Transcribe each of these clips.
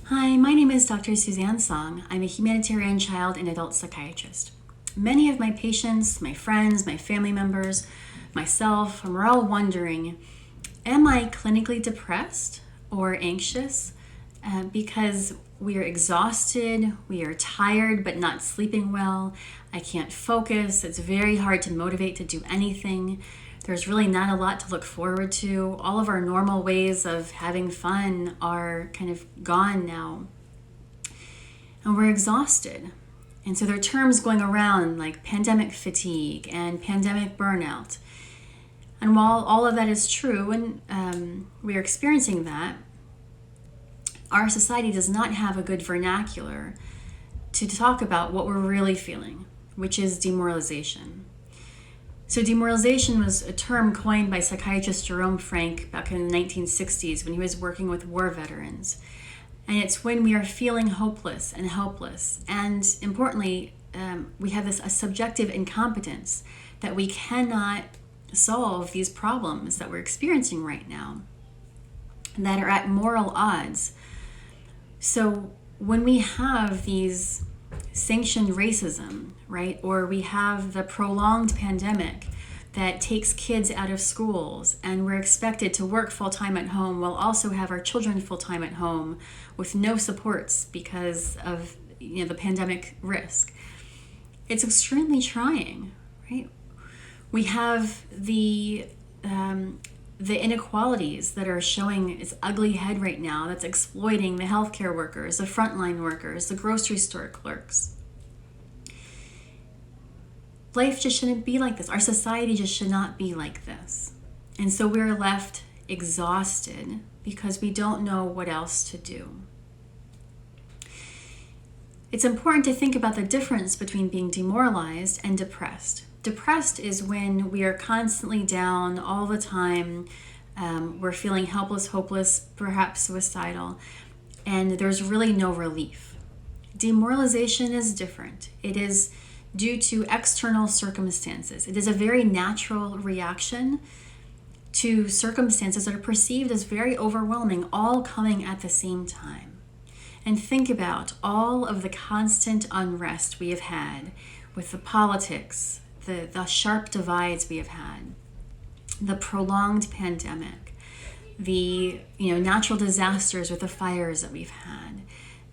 Hi, my name is Dr. Suzanne Song. I'm a humanitarian child and adult psychiatrist. Many of my patients, my friends, my family members, myself, and we're all wondering, am I clinically depressed or anxious? Because we are exhausted, we are tired but not sleeping well, I can't focus, it's very hard to motivate to do anything. There's really not a lot to look forward to. All of our normal ways of having fun are kind of gone now. And we're exhausted. And so there are terms going around like pandemic fatigue and pandemic burnout. And while all of that is true and we are experiencing that, our society does not have a good vernacular to talk about what we're really feeling, which is demoralization. So demoralization was a term coined by psychiatrist Jerome Frank back in the 1960s when he was working with war veterans. And it's when we are feeling hopeless and helpless. And importantly, we have a subjective incompetence that we cannot solve these problems that we're experiencing right now that are at moral odds. So when we have these sanctioned racism, right, or we have the prolonged pandemic that takes kids out of schools and we're expected to work full-time at home while also have our children full-time at home with no supports because of the pandemic risk, it's extremely trying, right? We have the inequalities that are showing its ugly head right now that's exploiting the healthcare workers, the frontline workers, the grocery store clerks. Life just shouldn't be like this. Our society just should not be like this. And so we're left exhausted because we don't know what else to do. It's important to think about the difference between being demoralized and depressed. Depressed is when we are constantly down all the time. We're feeling helpless, hopeless, perhaps suicidal, and there's really no relief. Demoralization is different. It is due to external circumstances. It is a very natural reaction to circumstances that are perceived as very overwhelming, all coming at the same time. And think about all of the constant unrest we have had with the politics, the sharp divides we have had, the prolonged pandemic, the natural disasters with the fires that we've had,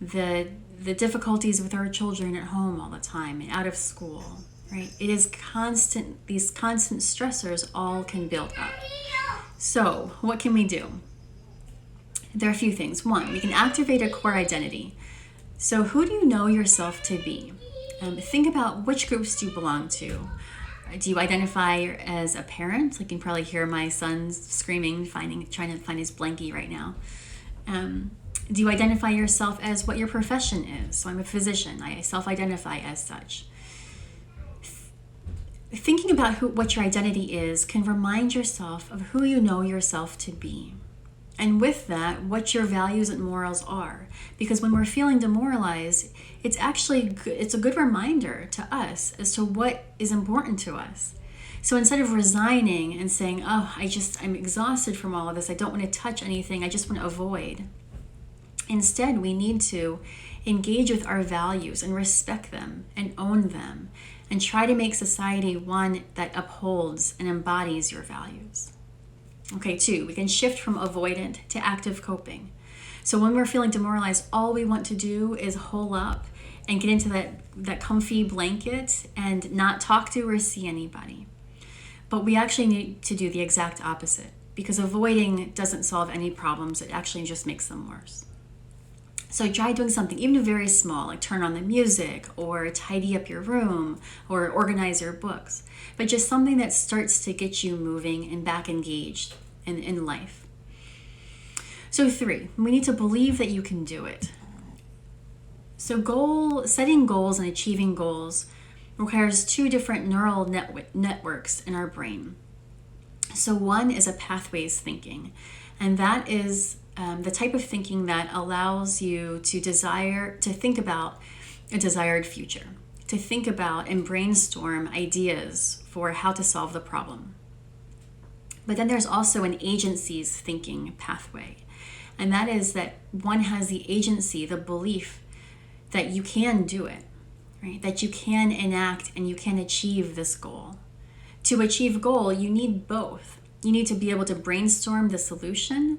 the difficulties with our children at home all the time and out of school, right? It is constant, these constant stressors all can build up. So what can we do? There are a few things. One, we can activate a core identity. So who do you know yourself to be? Think about which groups do you belong to. Do you identify as a parent? Like you can probably hear my son screaming, trying to find his blankie right now. Do you identify yourself as what your profession is? So I'm a physician. I self-identify as such. Thinking about what your identity is can remind yourself of who you know yourself to be. And with that, what your values and morals are. Because when we're feeling demoralized, it's a good reminder to us as to what is important to us. So instead of resigning and saying, I'm exhausted from all of this, I don't want to touch anything, I just want to avoid. Instead, we need to engage with our values and respect them and own them and try to make society one that upholds and embodies your values. Okay, 2, we can shift from avoidant to active coping. So when we're feeling demoralized, all we want to do is hole up and get into that comfy blanket and not talk to or see anybody. But we actually need to do the exact opposite because avoiding doesn't solve any problems. It actually just makes them worse. So try doing something, even very small, like turn on the music or tidy up your room or organize your books. But just something that starts to get you moving and back engaged in life. So 3, we need to believe that you can do it. So setting goals and achieving goals requires 2 different neural networks in our brain. So one is a pathways thinking, and that is the type of thinking that allows you to think about a desired future, to think about and brainstorm ideas for how to solve the problem. But then there's also an agencies thinking pathway. And that is that one has the agency, the belief that you can do it, right? That you can enact and you can achieve this goal. To achieve goal, you need both. You need to be able to brainstorm the solution,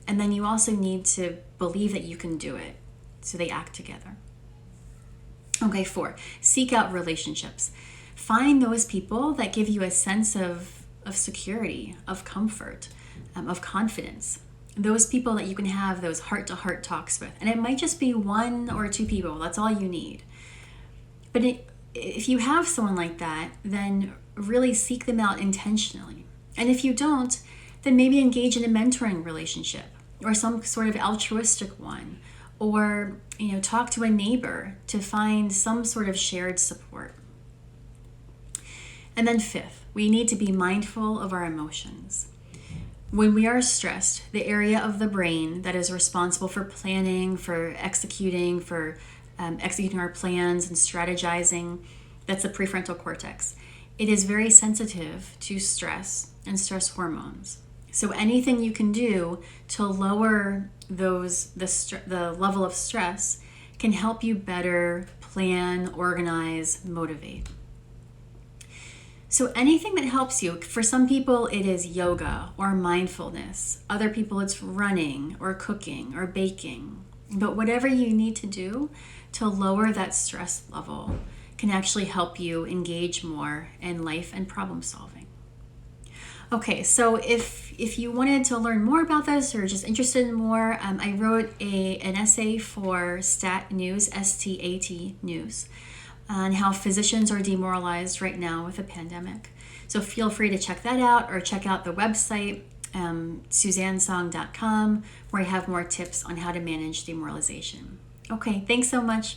and then you also need to believe that you can do it. So they act together. Okay, 4, seek out relationships. Find those people that give you a sense of security, of comfort, of confidence. Those people that you can have those heart-to-heart talks with. And it might just be 1 or 2 people. That's all you need. But if you have someone like that, then really seek them out intentionally. And if you don't, then maybe engage in a mentoring relationship or some sort of altruistic one, or talk to a neighbor to find some sort of shared support. And then 5th, we need to be mindful of our emotions. When we are stressed, the area of the brain that is responsible for planning, for executing our plans and strategizing, that's the prefrontal cortex. It is very sensitive to stress and stress hormones. So anything you can do to lower the level of stress can help you better plan, organize, motivate. So anything that helps you. For some people, it is yoga or mindfulness. Other people, it's running or cooking or baking. But whatever you need to do to lower that stress level can actually help you engage more in life and problem solving. Okay, so if you wanted to learn more about this or just interested in more, I wrote an essay for Stat News, STAT News, on how physicians are demoralized right now with the pandemic. So feel free to check that out, or check out the website, SuzanneSong.com, where I have more tips on how to manage demoralization. Okay, thanks so much.